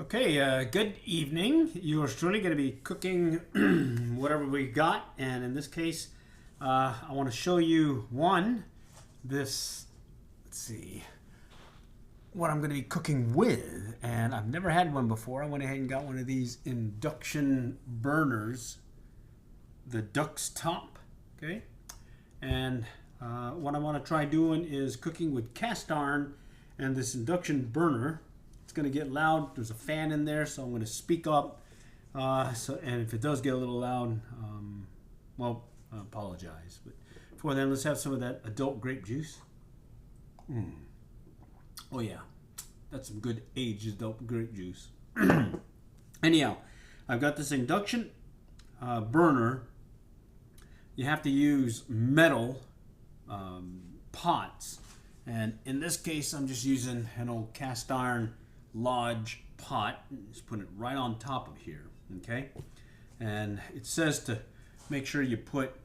Okay, good evening. You're surely going to be cooking whatever we got, and in this case, I want to show you this. Let's see what I'm going to be cooking with, and I've never had one before. I went ahead and got one of these induction burners, the Duck's Top. Okay, and what I want to try doing is cooking with cast iron and this induction burner. It's going to get loud. There's a fan in there, so I'm going to speak up. And if it does get a little loud, I apologize. But before then, let's have some of that adult grape juice. Oh yeah, that's some good aged adult grape juice. Anyhow, I've got this induction burner. You have to use metal pots, and in this case, I'm just using an old cast iron Lodge pot. Just put it right on top of here, okay? And it says to make sure you put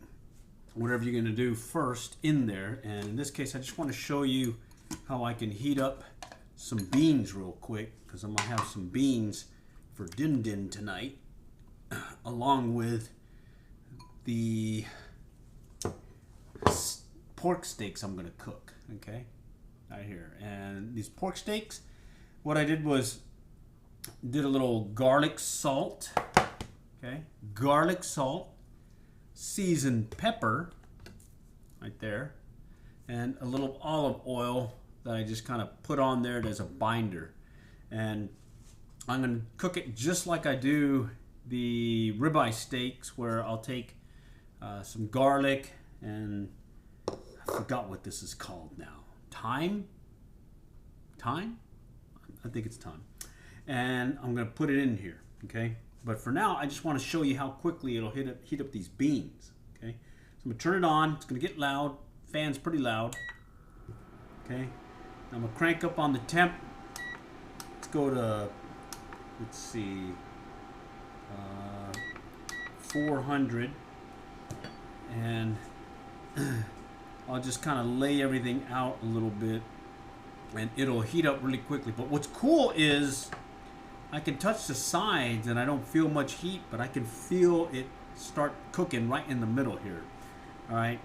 whatever you're going to do first in there. And in this case, I just want to show you how I can heat up some beans real quick, because I'm going to have some beans for din din tonight, along with the pork steaks I'm going to cook, okay? Right here. And these pork steaks, what I did was did a little garlic salt, okay? Garlic salt, seasoned pepper, right there, and a little olive oil that I just kind of put on there as a binder. And I'm going to cook it just like I do the ribeye steaks, where I'll take some garlic and I forgot what this is called now. Thyme? I think it's thyme. And I'm going to put it in here, okay? But for now, I just want to show you how quickly it'll heat up these beans, okay? So I'm going to turn it on. It's going to get loud. Fan's pretty loud, okay? I'm going to crank up on the temp. Let's go to, let's see, 400. And I'll just kind of lay everything out a little bit, and it'll heat up really quickly. But what's cool is I can touch the sides and I don't feel much heat, but I can feel it start cooking right in the middle here. All right.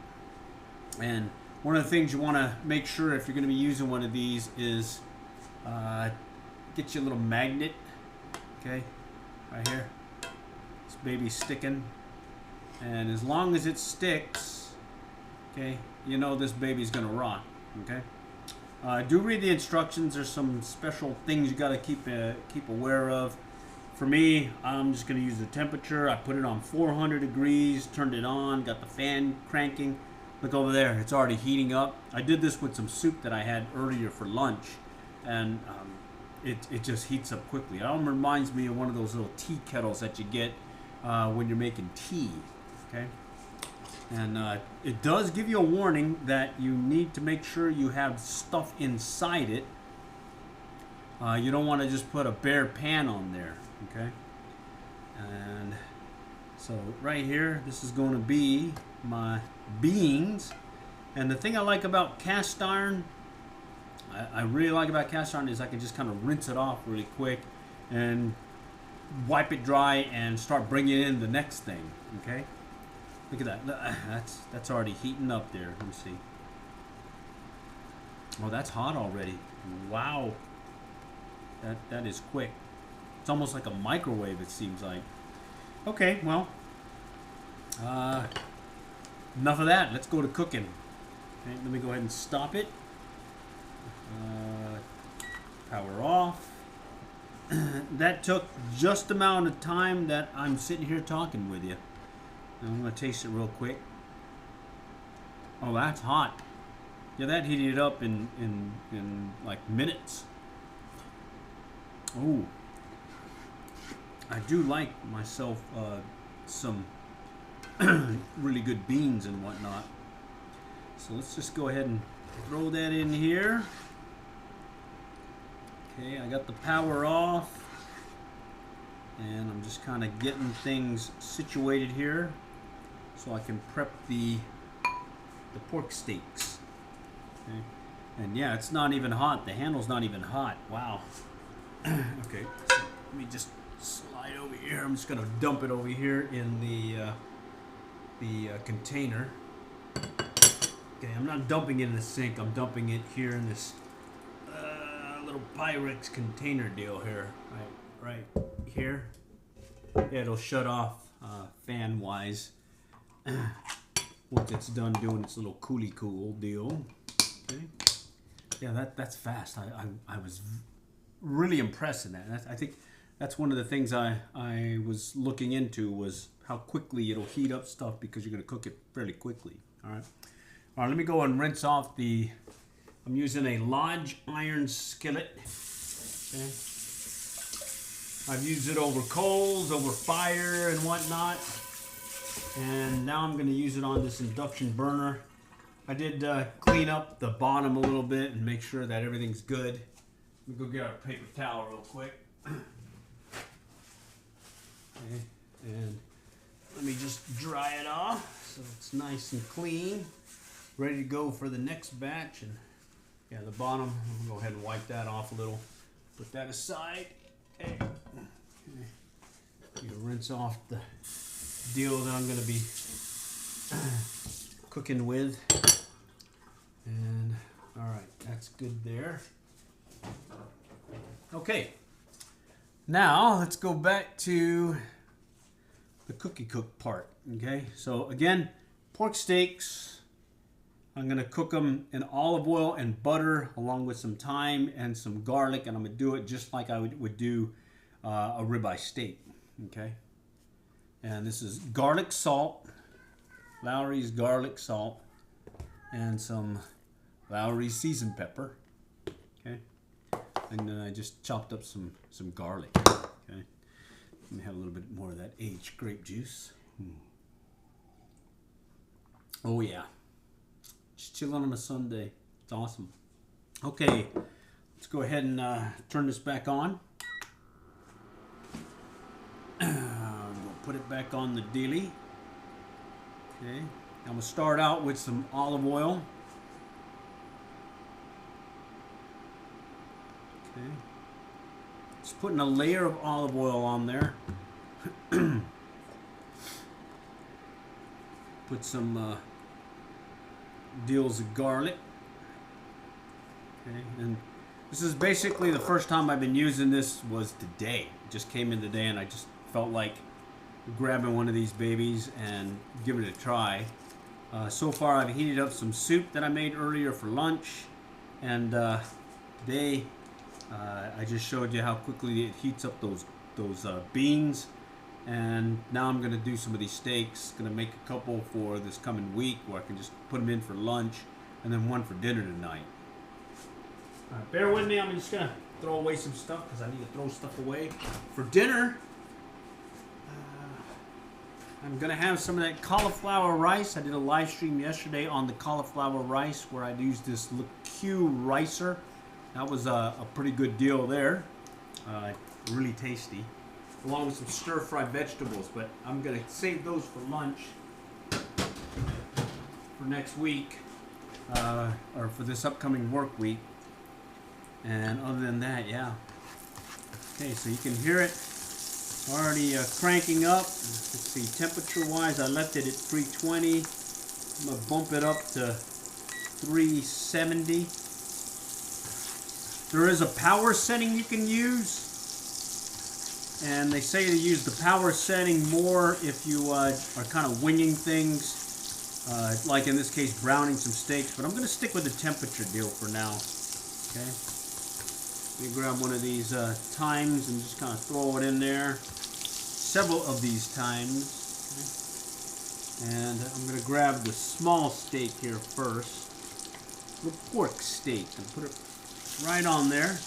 And one of the things you want to make sure if you're going to be using one of these is get you a little magnet. Okay. Right here. This baby's sticking. And as long as it sticks, okay, you know this baby's going to rock. Okay. Do read the instructions. There's some special things you got to keep aware of. For me, I'm just going to use the temperature. I put it on 400 degrees, turned it on, got the fan cranking. Look over there, it's already heating up. I did this with some soup that I had earlier for lunch, and it just heats up quickly. It almost reminds me of one of those little tea kettles that you get when you're making tea. Okay. And it does give you a warning that you need to make sure you have stuff inside it. You don't want to just put a bare pan on there, okay? And so right here, this is going to be my beans. And the thing I like about cast iron, I really like about cast iron, is I can just kind of rinse it off really quick and wipe it dry and start bringing in the next thing, okay? Look at that. That's already heating up there. Let me see. Oh, that's hot already. Wow. That is quick. It's almost like a microwave, it seems like. Okay, well. Enough of that. Let's go to cooking. Okay, let me go ahead and stop it. Power off. That took just the amount of time that I'm sitting here talking with you. I'm going to taste it real quick. Oh, that's hot. Yeah, that heated up in like minutes. Oh, I do like myself some really good beans and whatnot. So let's just go ahead and throw that in here. Okay, I got the power off. And I'm just kind of getting things situated here, so I can prep the pork steaks. Okay. And yeah, it's not even hot. The handle's not even hot. Wow. Okay. let me just slide over here. I'm just gonna dump it over here in the container. Okay, I'm not dumping it in the sink. I'm dumping it here in this little Pyrex container deal here, right here. Yeah, it'll shut off fan wise once it's done doing its little coolie cool deal. Okay. Yeah, that's fast. I was really impressed in that. I think that's one of the things I was looking into was how quickly it'll heat up stuff because you're going to cook it fairly quickly. All right, let me go and rinse off the. I'm using a Lodge iron skillet. Okay. I've used it over coals, over fire, and whatnot. And now I'm going to use it on this induction burner. I did clean up the bottom a little bit and make sure that everything's good. Let me go get our paper towel real quick. Okay. And let me just dry it off so it's nice and clean. Ready to go for the next batch. And yeah, the bottom, I'm going to go ahead and wipe that off a little. Put that aside. Okay. You rinse off the deal that I'm going to be cooking with. And all right, that's good there. Okay, now let's go back to the cookie cook part. Okay, so again, pork steaks, I'm going to cook them in olive oil and butter along with some thyme and some garlic, and I'm going to do it just like I would do a ribeye steak. Okay, and this is garlic salt, Lowry's garlic salt, and some Lowry's seasoned pepper. Okay, and then I just chopped up some garlic. Okay, let me have a little bit more of that aged grape juice. Oh yeah, just chilling on a Sunday. It's awesome. Okay, let's go ahead and turn this back on. We'll put it back on the dealie. Okay, I'm gonna start out with some olive oil. Okay, just putting a layer of olive oil on there. Put some deals of garlic. Okay, and this is basically the first time I've been using this was today. It just came in today, and I just felt like grabbing one of these babies and giving it a try. So far, I've heated up some soup that I made earlier for lunch, and today I just showed you how quickly it heats up those beans. And now I'm going to do some of these steaks. Going to make a couple for this coming week where I can just put them in for lunch, and then one for dinner tonight. All right, bear with me. I'm just going to throw away some stuff because I need to throw stuff away. For dinner, I'm going to have some of that cauliflower rice. I did a live stream yesterday on the cauliflower rice where I used this Q ricer. That was a pretty good deal there. Really tasty. Along with some stir-fried vegetables, but I'm going to save those for lunch for next week, or for this upcoming work week. And other than that, yeah. Okay, so you can hear it already cranking up. Let's see, temperature-wise, I left it at 320. I'm going to bump it up to 370. There is a power setting you can use. And they say to use the power setting more if you are kind of winging things, like in this case browning some steaks, but I'm going to stick with the temperature deal for now. Okay, let me grab one of these thymes and just kind of throw it in there, several of these thymes. Okay. And I'm going to grab the small steak here first, the pork steak, and put it right on there.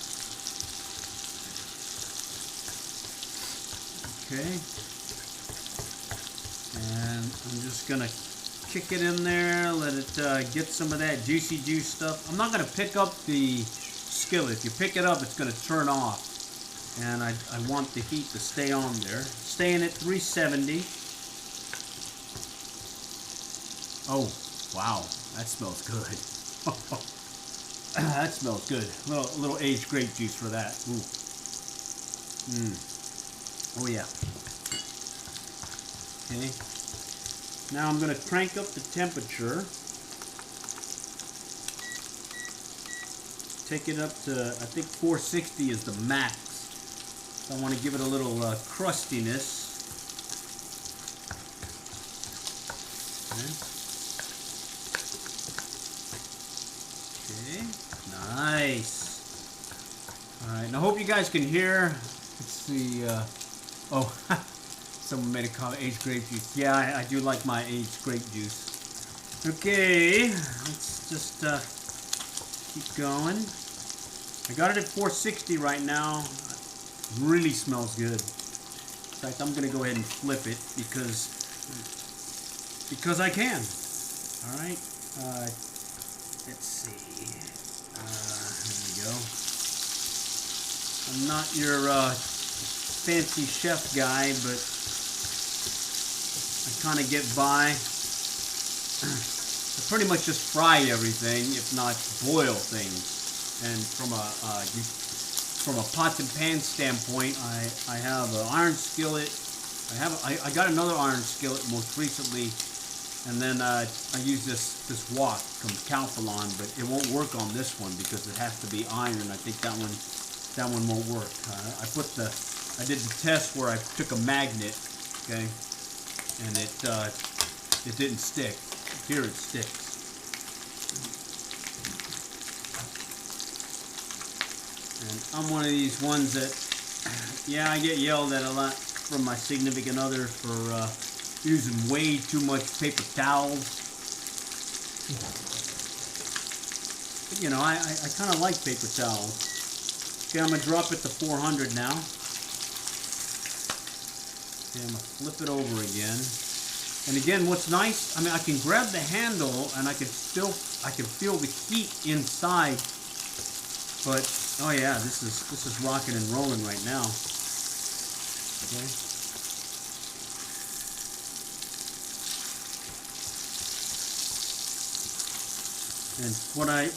Okay, and I'm just going to kick it in there, let it get some of that juicy juice stuff. I'm not going to pick up the skillet. If you pick it up, it's going to turn off, and I want the heat to stay on there. Staying at 370. Oh, wow, that smells good. That smells good. A little aged grape juice for that. Ooh. Oh yeah. Okay. Now I'm going to crank up the temperature. Take it up to, I think 460 is the max. So I want to give it a little crustiness. Okay. Nice. Alright, now I hope you guys can hear. Let's see. Oh, someone made a comment, aged grape juice. Yeah, I do like my aged grape juice. Okay, let's just keep going. I got it at 460 right now. Really smells good. In fact, I'm gonna go ahead and flip it because I can. All right. Let's see. There we go. I'm not your fancy chef guy, but I kind of get by. I pretty much just fry everything, if not boil things. And from a pots and pan standpoint, I have an iron skillet. I got another iron skillet most recently, and then I use this wok from Calphalon, but it won't work on this one because it has to be iron. I think that one won't work. I did the test where I took a magnet, okay, and it didn't stick. Here it sticks. And I'm one of these ones that, yeah, I get yelled at a lot from my significant other for using way too much paper towels. But, you know, I kind of like paper towels. Okay, I'm going to drop it to 400 now. Okay, I'm going to flip it over again. And again, what's nice, I mean, I can grab the handle and I can feel the heat inside. But oh yeah, this is rocking and rolling right now. Okay. And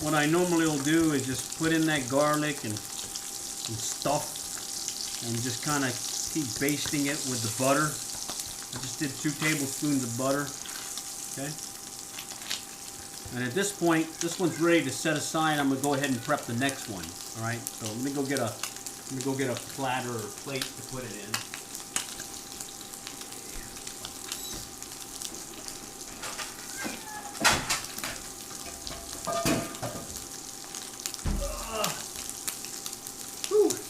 what I normally will do is just put in that garlic and stuff, and just kind of keep basting it with the butter. I just did 2 tablespoons of butter. Okay. And at this point, this one's ready to set aside. I'm gonna go ahead and prep the next one. All right. So let me go get a platter or plate to put it in.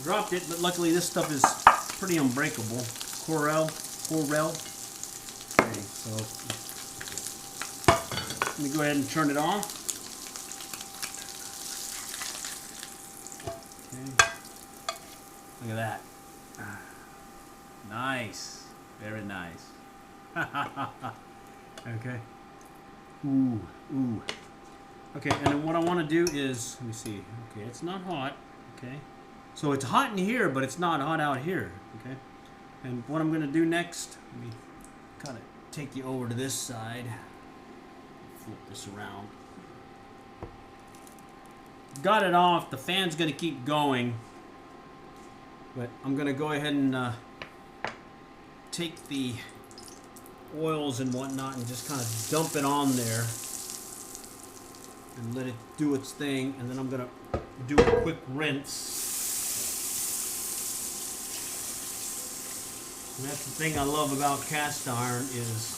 Dropped it, but luckily this stuff is pretty unbreakable. Corel. Okay, so let me go ahead and turn it off. Okay. Look at that. Nice. Very nice. Okay. Ooh. Okay, and then what I want to do is, let me see. Okay, it's not hot. Okay. So it's hot in here, but it's not hot out here. Okay. And what I'm going to do next, let me kind of take you over to this side. Flip this around. Got it off. The fan's going to keep going. But I'm going to go ahead and take the oils and whatnot and just kind of dump it on there. And let it do its thing. And then I'm going to do a quick rinse. And that's the thing I love about cast iron is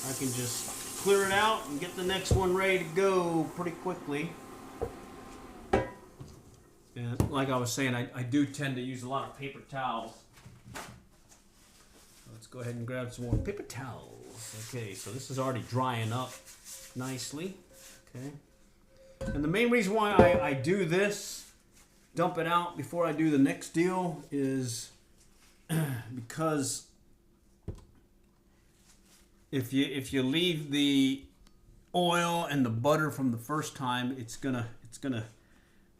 I can just clear it out and get the next one ready to go pretty quickly. And like I was saying, I do tend to use a lot of paper towels. Let's go ahead and grab some more paper towels. Okay, so this is already drying up nicely. Okay. And the main reason why I do this, dump it out before I do the next deal, is because if you leave the oil and the butter from the first time, it's gonna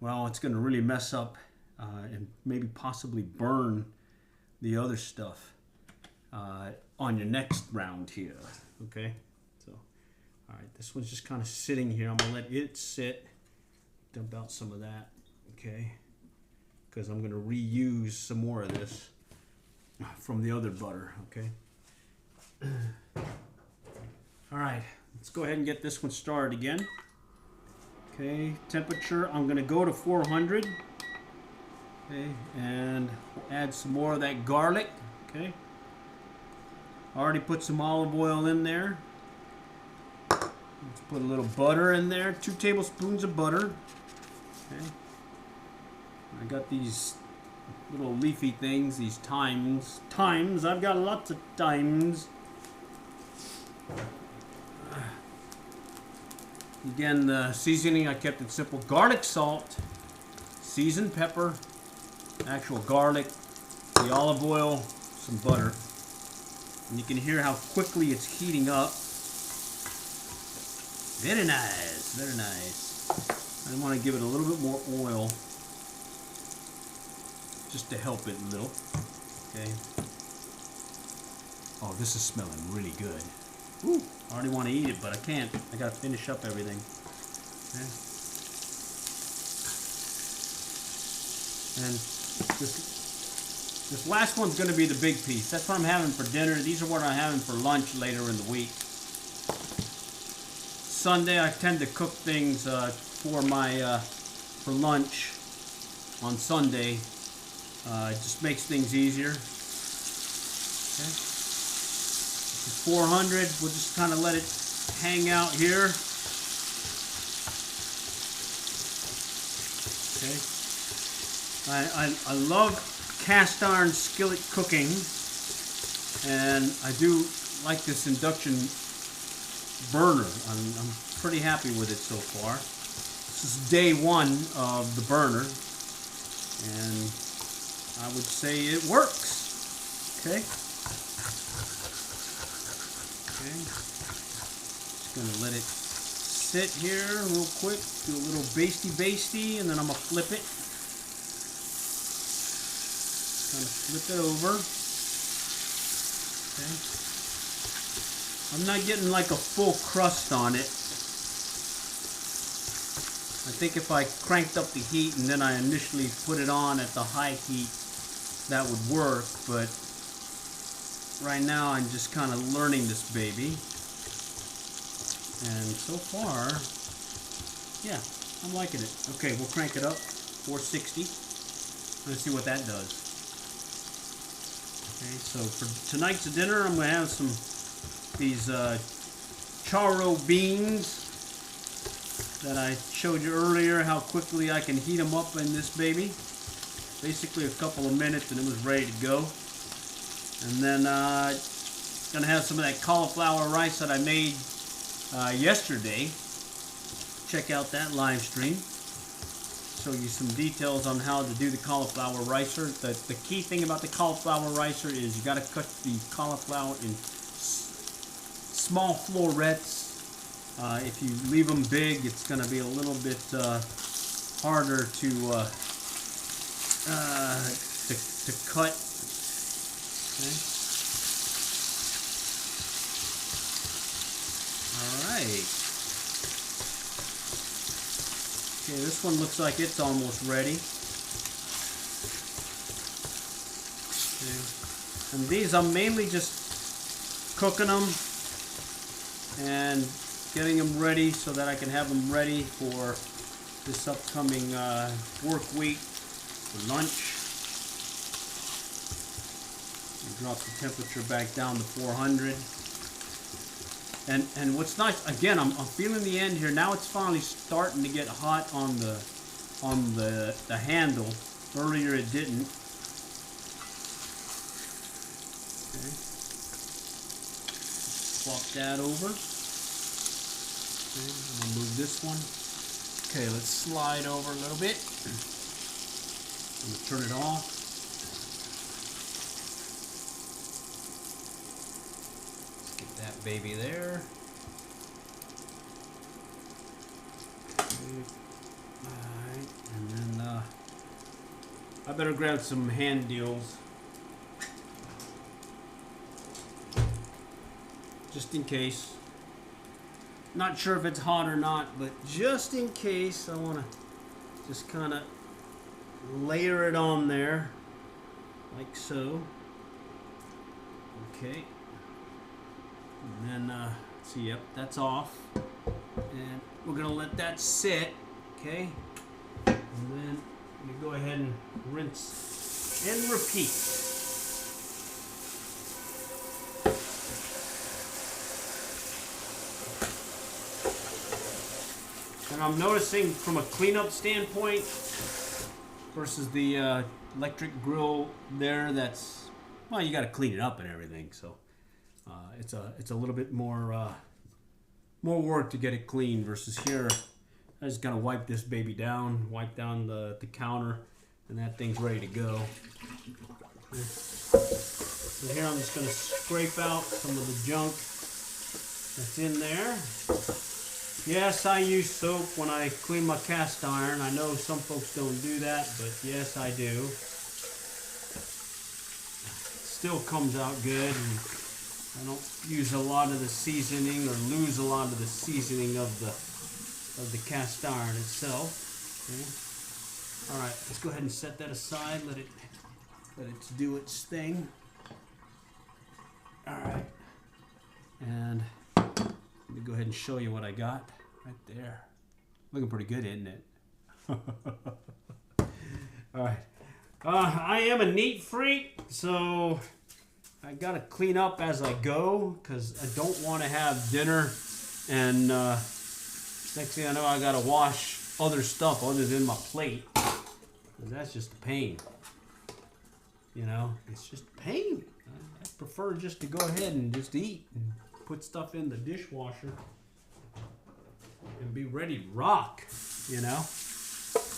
really mess up and maybe possibly burn the other stuff on your next round here. Okay, so all right, this one's just kind of sitting here. I'm gonna let it sit, dump out some of that. Okay, because I'm gonna reuse some more of this. from the other butter, okay? All right, let's go ahead and get this one started again. Okay, temperature, I'm gonna go to 400. Okay, and add some more of that garlic, okay? Already put some olive oil in there. Let's put a little butter in there, 2 tablespoons of butter. Okay. I got these little leafy things, these thymes. I've got lots of thymes. Again, the seasoning, I kept it simple. Garlic salt, seasoned pepper, actual garlic, the olive oil, some butter. And you can hear how quickly it's heating up. Very nice, very nice. I want to give it a little bit more oil just to help it a little. Okay. Oh, this is smelling really good. Woo, I already want to eat it, but I can't. I got to finish up everything. Okay. And this last one's going to be the big piece. That's what I'm having for dinner. These are what I'm having for lunch later in the week. Sunday, I tend to cook things for lunch on Sunday. It just makes things easier. Okay. 400. We'll just kind of let it hang out here. Okay. I love cast iron skillet cooking, and I do like this induction burner. I'm pretty happy with it so far. This is day 1 of the burner, and I would say it works. Okay. Okay. Just gonna let it sit here real quick, do a little basty, and then I'm gonna flip it. Kind of flip it over. Okay. I'm not getting like a full crust on it. I think if I cranked up the heat and then I initially put it on at the high heat, that would work, but right now I'm just kind of learning this baby. And so far, yeah, I'm liking it. Okay, we'll crank it up, 460. Let's see what that does. Okay, so for tonight's dinner, I'm going to have these charro beans that I showed you earlier, how quickly I can heat them up in this baby. Basically a couple of minutes and it was ready to go. And then gonna have some of that cauliflower rice that I made yesterday. Check out that live stream. Show you some details on how to do the cauliflower ricer. The key thing about the cauliflower ricer is you gotta cut the cauliflower in small florets. If you leave them big, it's going to be a little bit harder to cut. Okay. All right. Okay, this one looks like it's almost ready. Okay. And these, I'm mainly just cooking them and getting them ready so that I can have them ready for this upcoming work week for lunch. Drop the temperature back down to 400. And what's nice, again, I'm feeling the end here. Now it's finally starting to get hot on the handle. Earlier it didn't. Okay. Swap that over. Okay, I'm gonna move this one. Okay, let's slide over a little bit. I'm gonna turn it off. That baby there. Alright, and then I better grab some hand deals just in case. Not sure if it's hot or not, but just in case, I want to just kind of layer it on there like so. Okay. And then, see, yep, that's off. And we're gonna let that sit, okay? And then we go ahead and rinse and repeat. And I'm noticing from a cleanup standpoint versus the electric grill there, that's, well, you got to clean it up and everything, so it's a little bit more work to get it clean versus here. I just gotta wipe this baby down, wipe down the counter, and that thing's ready to go. So here I'm just gonna scrape out some of the junk that's in there. Yes, I use soap when I clean my cast iron. I know some folks don't do that, but yes, I do. It still comes out good, and I don't use a lot of the seasoning or lose a lot of the seasoning of the cast iron itself. Okay. All right, let's go ahead and set that aside. Let it do its thing. All right, and let me go ahead and show you what I got. Right there. Looking pretty good, isn't it? Alright. I am a neat freak, so I gotta clean up as I go because I don't want to have dinner and next thing I know I gotta wash other stuff other than my plate. That's just a pain. You know, it's just a pain. I prefer just to go ahead and just eat and put stuff in the dishwasher and be ready to rock, you know.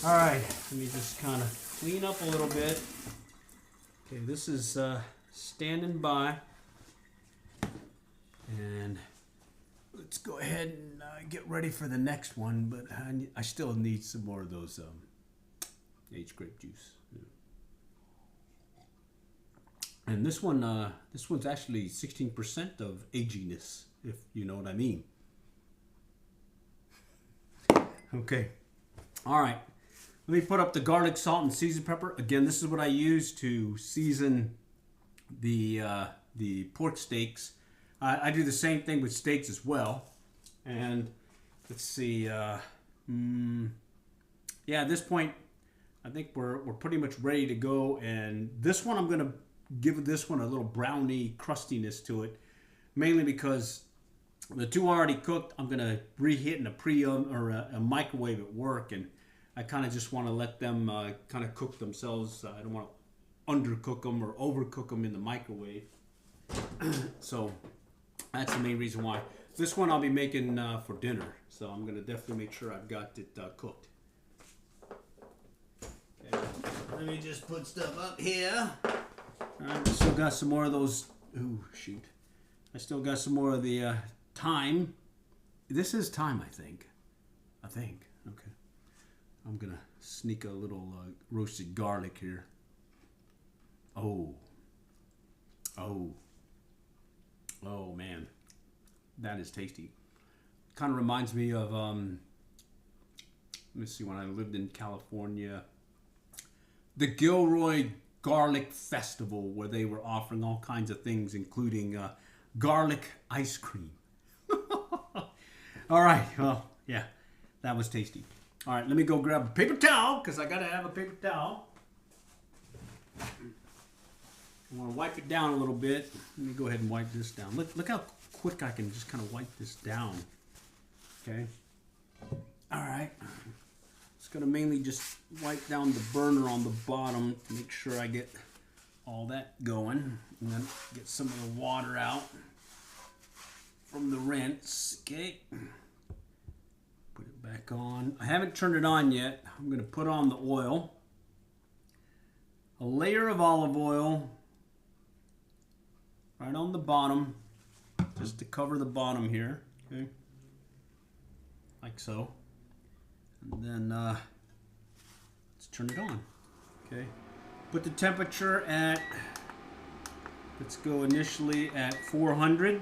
All right, let me just kind of clean up a little bit. Okay, this is standing by, and let's go ahead and get ready for the next one. But I still need some more of those aged grape juice. Yeah. And this one's actually 16% of aginess, if you know what I mean. Okay. All right. Let me put up the garlic, salt, and seasoned pepper. Again, this is what I use to season the pork steaks. I do the same thing with steaks as well. And let's see. Yeah, at this point, I think we're pretty much ready to go. And this one, I'm gonna give this one a little brownie crustiness to it, mainly because the two are already cooked. I'm gonna reheat in a pre-oven or a microwave at work, and I kind of just want to let them kind of cook themselves. I don't want to undercook them or overcook them in the microwave. So that's the main reason why. This one I'll be making for dinner, so I'm gonna definitely make sure I've got it cooked. Okay. Let me just put stuff up here. All right, I still got some more of those. Ooh, shoot! I still got some more of the thyme. This is thyme, I think. Okay. I'm gonna sneak a little roasted garlic here. Oh man, that is tasty. Kind of reminds me of let me see, when I lived in California, the Gilroy Garlic Festival, where they were offering all kinds of things, including garlic ice cream. All right, well, yeah, that was tasty. All right, let me go grab a paper towel, because I got to have a paper towel. I want to wipe it down a little bit. Let me go ahead and wipe this down. Look how quick I can just kind of wipe this down. Okay. All right. Just going to mainly just wipe down the burner on the bottom to make sure I get all that going. And then get some of the water out from the rinse. Okay. Put it back on. I haven't turned it on yet. I'm going to put on the oil. A layer of olive oil right on the bottom, just to cover the bottom here. Okay. Like so. And then let's turn it on. Okay. Put the temperature at, let's go initially at 400.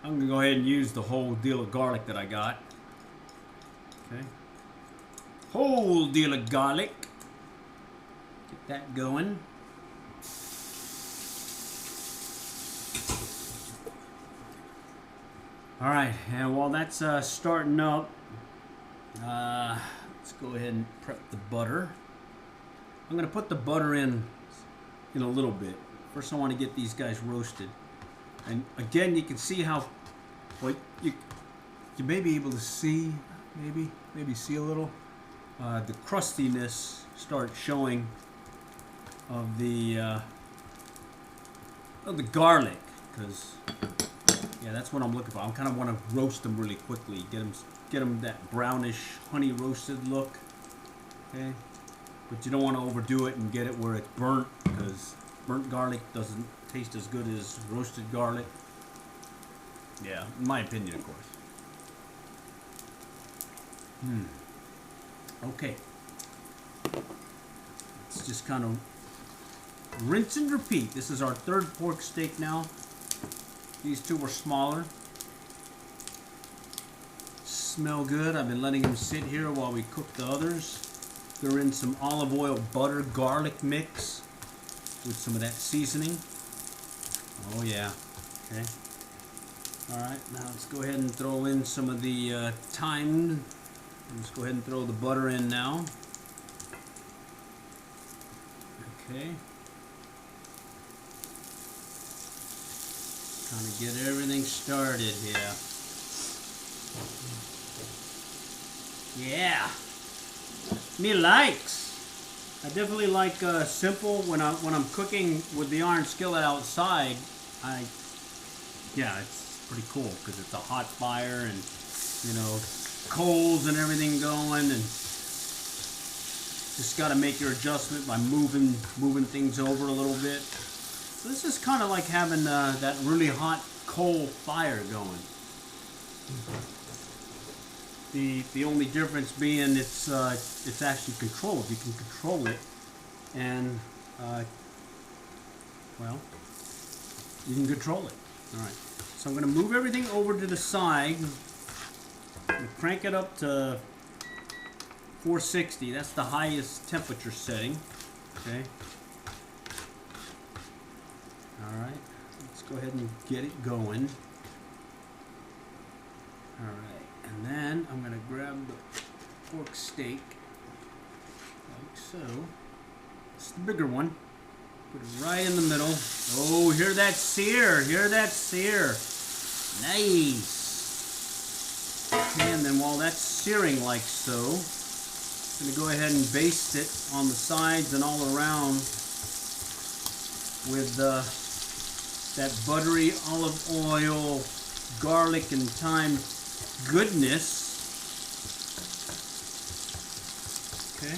I'm going to go ahead and use the whole deal of garlic that I got. Okay. Whole deal of garlic. Get that going. All right, and while that's starting up, let's go ahead and prep the butter. I'm going to put the butter in a little bit. First, I want to get these guys roasted. And again, you can see how, well, you may be able to see, maybe see a little, the crustiness start showing of the garlic, because yeah, that's what I'm looking for. I kind of want to roast them really quickly, get them that brownish honey roasted look. Okay, but you don't want to overdo it and get it where it's burnt, because burnt garlic doesn't taste as good as roasted garlic. Yeah, in my opinion, of course. Okay. Let's just kind of rinse and repeat. This is our third pork steak now. These two were smaller. Smell good. I've been letting them sit here while we cook the others. They're in some olive oil, butter, garlic mix with some of that seasoning. Oh yeah. Okay. Alright, now let's go ahead and throw in some of the thyme. Let's go ahead and throw the butter in now. Okay. Kind of get everything started here. Yeah. Me likes. I definitely like simple when I'm cooking with the iron skillet outside. Yeah, it's pretty cool because it's a hot fire and coals and everything going, and just got to make your adjustment by moving things over a little bit. So this is kind of like having that really hot coal fire going. The only difference being it's actually controlled. You can control it, and well, you can control it. All right. So I'm going to move everything over to the side. And crank it up to 460. That's the highest temperature setting. Okay. All right. Let's go ahead and get it going. All right. And then I'm going to grab the pork steak, like so. It's the bigger one. Put it right in the middle. Oh, hear that sear. Hear that sear. Nice. And then while that's searing like so, I'm going to go ahead and baste it on the sides and all around with that buttery olive oil, garlic and thyme goodness. Okay.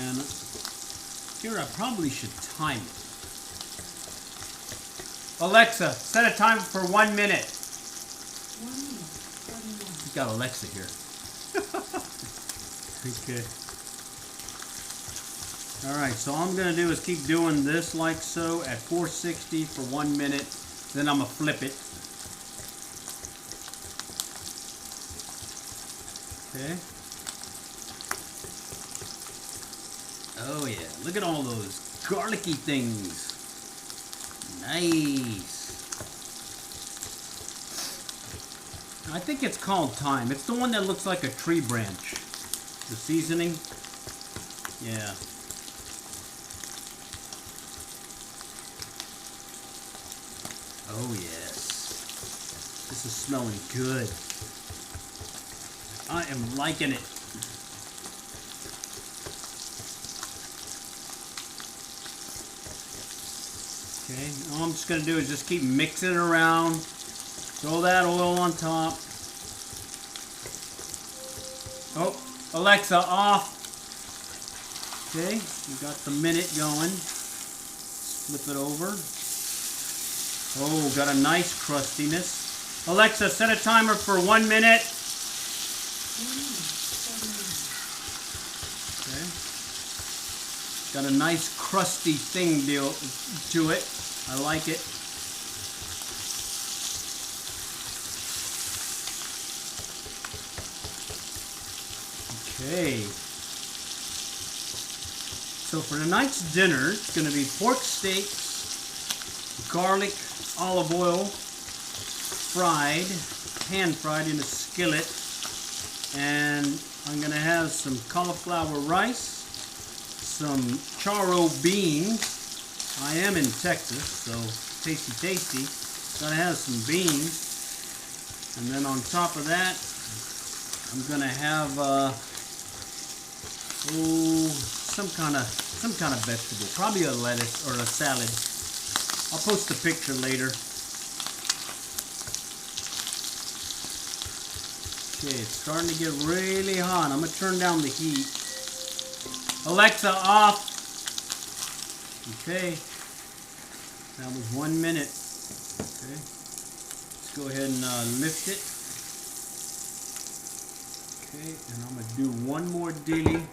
And here I probably should time it. Alexa, set a timer for 1 minute. We've got Alexa here. Okay. Alright, so all I'm going to do is keep doing this like so at 460 for 1 minute. Then I'm going to flip it. Okay. Oh yeah, look at all those garlicky things. Nice. I think it's called thyme. It's the one that looks like a tree branch. The seasoning. Yeah. Oh yes. This is smelling good. I am liking it. Okay, all I'm just going to do is just keep mixing it around. Throw that oil on top. Oh, Alexa, off. Okay, we got the minute going. Flip it over. Oh, got a nice crustiness. Alexa, set a timer for 1 minute. Okay. Got a nice crusty thing deal to it. I like it. Okay. So for tonight's dinner, it's going to be pork steaks, garlic, olive oil, fried, pan fried in a skillet. And I'm gonna have some cauliflower rice, some charro beans. I am in Texas, so tasty, tasty. Gotta have some beans. And then on top of that, I'm gonna have some kind of vegetable, probably a lettuce or a salad. I'll post a picture later. Okay, it's starting to get really hot. I'm gonna turn down the heat. Alexa, off. Okay, that was 1 minute. Okay, let's go ahead and lift it. Okay, and I'm gonna do one more dilly.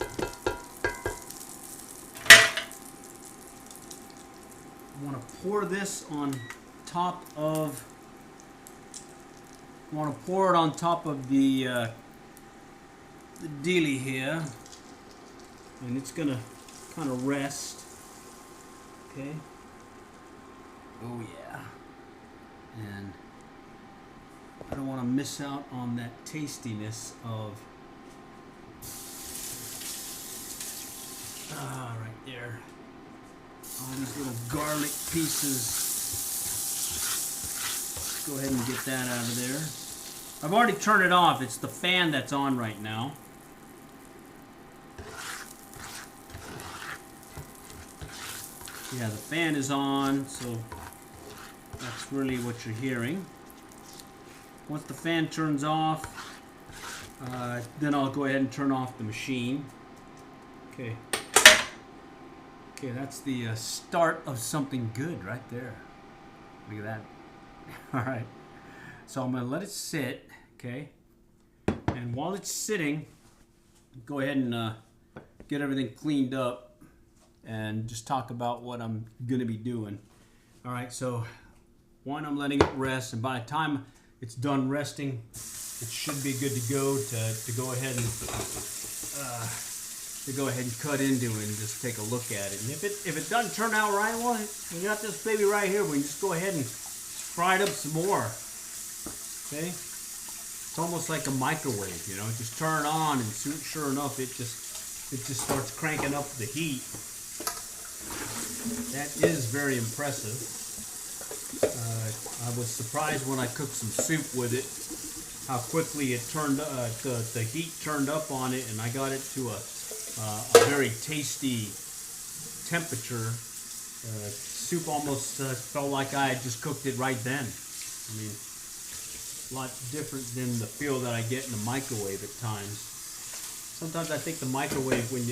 I want to pour this on top of. I want to pour it on top of the dilly here, and it's gonna kind of rest. Okay. Oh yeah. And I don't want to miss out on that tastiness of. Right there. All these little garlic pieces. Let's go ahead and get that out of there. I've already turned it off. It's the fan that's on right now. Yeah, the fan is on, so that's really what you're hearing. Once the fan turns off, then I'll go ahead and turn off the machine. Okay. Okay, that's the start of something good right there. Look at that. All right. So I'm going to let it sit, okay? And while it's sitting, go ahead and get everything cleaned up and just talk about what I'm going to be doing. All right, so one, I'm letting it rest, and by the time it's done resting, it should be good to go to go ahead and cut into it and just take a look at it. And if it doesn't turn out right, well, we got this baby right here. We can just go ahead and fry it up some more. Okay, it's almost like a microwave, you know. Just turn it on, and sure enough, it just starts cranking up the heat. That is very impressive. I was surprised when I cooked some soup with it, how quickly it turned the heat turned up on it, and I got it to a very tasty temperature. Soup almost felt like I had just cooked it right then. I mean, a lot different than the feel that I get in the microwave at times. Sometimes I think the microwave, when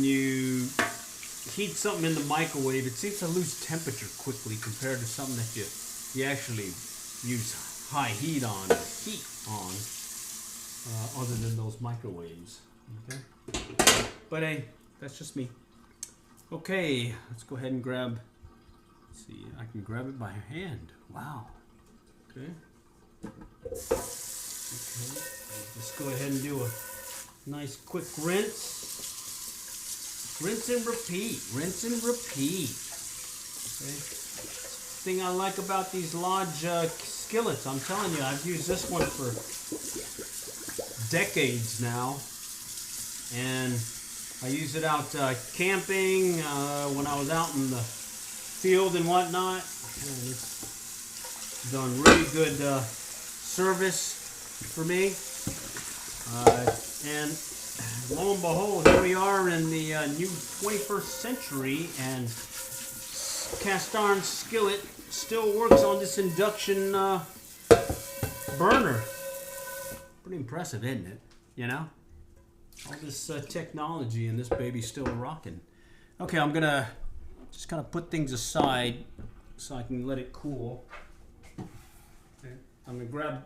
you heat something in the microwave, it seems to lose temperature quickly compared to something that you actually use high heat on, other than those microwaves. Okay, but hey, that's just me. Okay, let's go ahead and grab. Let's see, I can grab it by hand. Wow. Okay. Okay. Let's go ahead and do a nice quick rinse. Rinse and repeat. Rinse and repeat. Okay. Thing I like about these Lodge skillets, I'm telling you, I've used this one for decades now, and I use it out camping when I was out in the field and whatnot. And it's done really good service for me. And lo and behold, here we are in the new 21st century, and cast iron skillet still works on this induction burner. Pretty impressive, isn't it? You know? All this technology, and this baby's still rocking. Okay, I'm gonna just kind of put things aside so I can let it cool. Okay. I'm gonna grab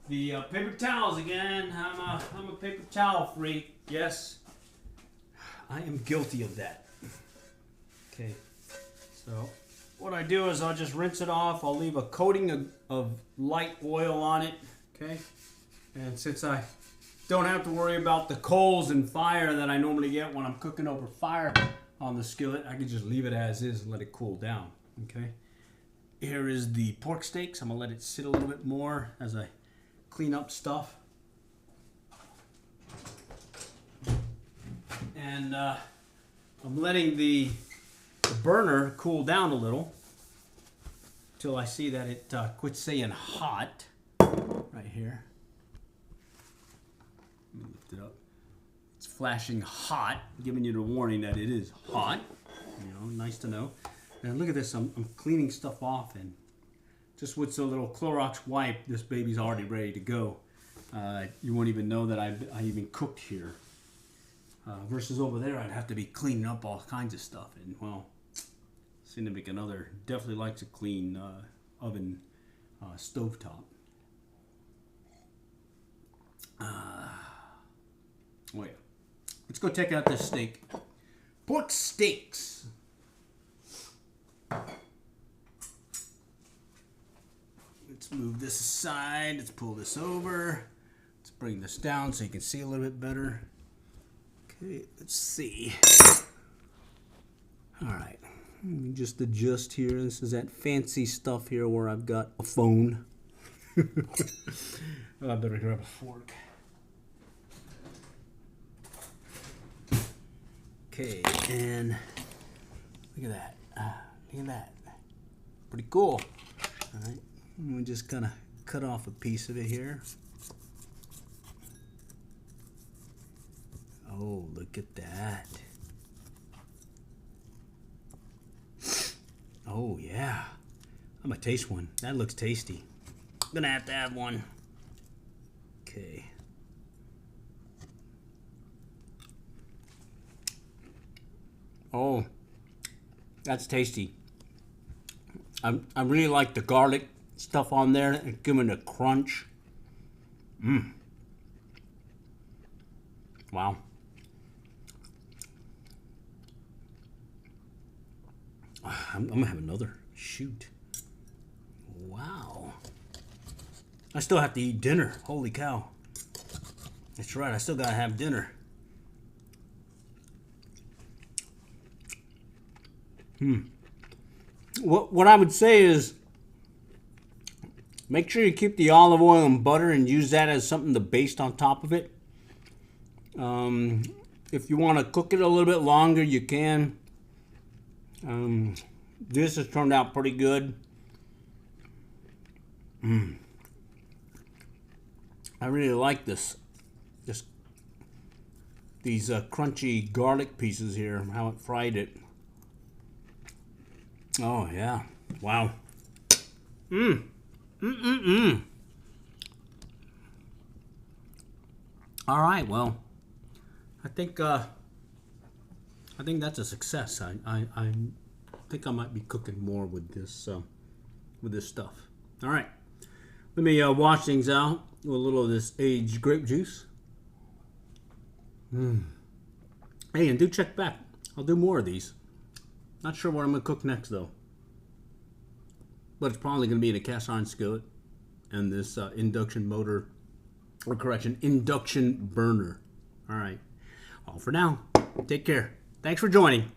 the paper towels again. I'm a paper towel freak. Yes, I am guilty of that. Okay, so what I do is I'll just rinse it off. I'll leave a coating of light oil on it. Okay, and since I don't have to worry about the coals and fire that I normally get when I'm cooking over fire on the skillet, I can just leave it as is and let it cool down. Okay, here is the pork steaks. I'm gonna let it sit a little bit more as I clean up stuff. And I'm letting the burner cool down a little till I see that it quits saying hot right here. Let me lift it up. It's flashing hot, giving you the warning that it is hot. You know, nice to know. And look at this, I'm cleaning stuff off, and just with a little Clorox wipe, this baby's already ready to go. You won't even know that I even cooked here. Versus over there, I'd have to be cleaning up all kinds of stuff. And well, significant other definitely likes a clean oven stovetop. Wait, let's go check out this steak. Pork steaks. Let's move this aside. Let's pull this over. Let's bring this down so you can see a little bit better. Okay, let's see. All right, let me just adjust here. This is that fancy stuff here where I've got a phone. Oh, I better grab a fork. Okay, and look at that. Look at that. Pretty cool. All right, we just kind of cut off a piece of it here. Oh, look at that. Oh, yeah. I'm gonna taste one. That looks tasty. I'm gonna have to have one. Okay. Oh, that's tasty. I really like the garlic stuff on there. It's giving it a crunch. Mmm. Wow. I'm gonna have another. Shoot. Wow. I still have to eat dinner. Holy cow. That's right, I still gotta have dinner. What I would say is make sure you keep the olive oil and butter and use that as something to baste on top of it. If you want to cook it a little bit longer, you can. This has turned out pretty good. I really like this. These crunchy garlic pieces here, how it fried it. Oh yeah, wow. All right, well, I think that's a success. I think I might be cooking more with this stuff. All right, let me wash things out with a little of this aged grape juice. Hey, and do check back. I'll do more of these. Not sure what I'm gonna cook next though, but it's probably gonna be in a cast iron skillet and this induction burner. All right, all for now. Take care. Thanks for joining.